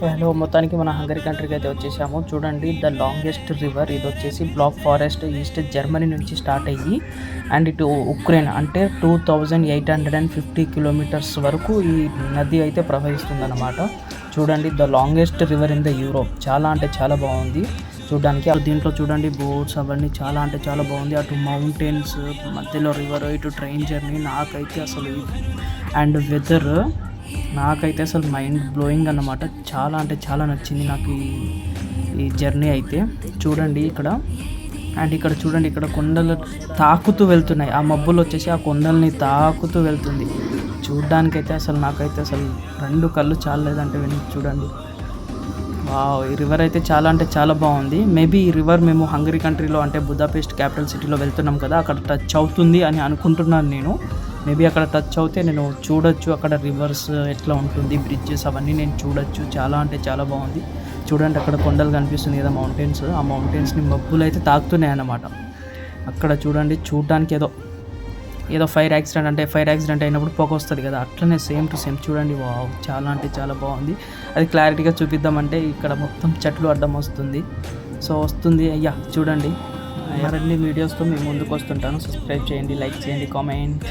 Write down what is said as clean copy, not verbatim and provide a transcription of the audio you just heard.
Hello, మొత్తానికి మన Hungary కంట్రీకి అయితే వచ్చేసాము. చూడండి, ద లాంగెస్ట్ రివర్ ఇది వచ్చేసి బ్లాక్ ఫారెస్ట్ ఈస్ట్ జర్మనీ నుంచి స్టార్ట్ అయ్యి అండ్ ఇటు ఉక్రెయిన్ అంటే 2850 కిలోమీటర్స్ వరకు ఈ నది అయితే ప్రవహిస్తుందన్నమాట. చూడండి, the longest river in the Europe. చాలా అంటే చాలా బాగుంది చూడడానికి. దీంట్లో చూడండి బోట్స్ అవన్నీ చాలా అంటే చాలా బాగుంది. అటు మౌంటైన్స్ మధ్యలో రివర్, ఇటు ట్రైన్ జర్నీ. నాకైతే అసలు అండ్ వెదర్ నాకైతే అసలు మైండ్ బ్లోయింగ్ అన్నమాట. చాలా అంటే చాలా నచ్చింది నాకు ఈ జర్నీ అయితే. చూడండి ఇక్కడ అండ్ ఇక్కడ చూడండి, ఇక్కడ కొండలు తాకుతూ వెళ్తున్నాయి. ఆ మబ్బులు వచ్చేసి ఆ కొండల్ని తాకుతూ వెళ్తుంది. చూడ్డానికైతే అసలు నాకైతే అసలు రెండు కళ్ళు చాలలేదంటే విని చూడండి. వావ్, ఈ రివర్ అయితే చాలా అంటే చాలా బాగుంది. మేబీ ఈ రివర్ మేము హంగరీ కంట్రీలో అంటే బుదాపెస్ట్ క్యాపిటల్ సిటీలో వెళ్తున్నాం కదా, అక్కడ టచ్ అవుతుంది అని అనుకుంటున్నాను నేను. మేబీ అక్కడ టచ్ అవుతే నేను చూడొచ్చు, అక్కడ రివర్స్ ఎట్లా ఉంటుంది, బ్రిడ్జెస్ అవన్నీ నేను చూడొచ్చు. చాలా అంటే చాలా బాగుంది. చూడండి, అక్కడ కొండలు కనిపిస్తుంది కదా, మౌంటైన్స్. ఆ మౌంటైన్స్ని మబ్బులు అయితే తాకుతున్నాయి అన్నమాట. అక్కడ చూడండి, చూడడానికి ఏదో ఫైర్ యాక్సిడెంట్ అయినప్పుడు పొగ వస్తుంది కదా, అట్లనే సేమ్ టు సేమ్. చూడండి, వావ్, చాలా అంటే చాలా బాగుంది. అది క్లారిటీగా చూపిద్దామంటే ఇక్కడ మొత్తం చెట్లు అడ్డం వస్తుంది. సో వస్తుంది అయ్యా, చూడండి. మరిన్ని వీడియోస్తో మేము ముందుకు వస్తుంటాను. సబ్స్క్రైబ్ చేయండి, లైక్ చేయండి, కామెంట్.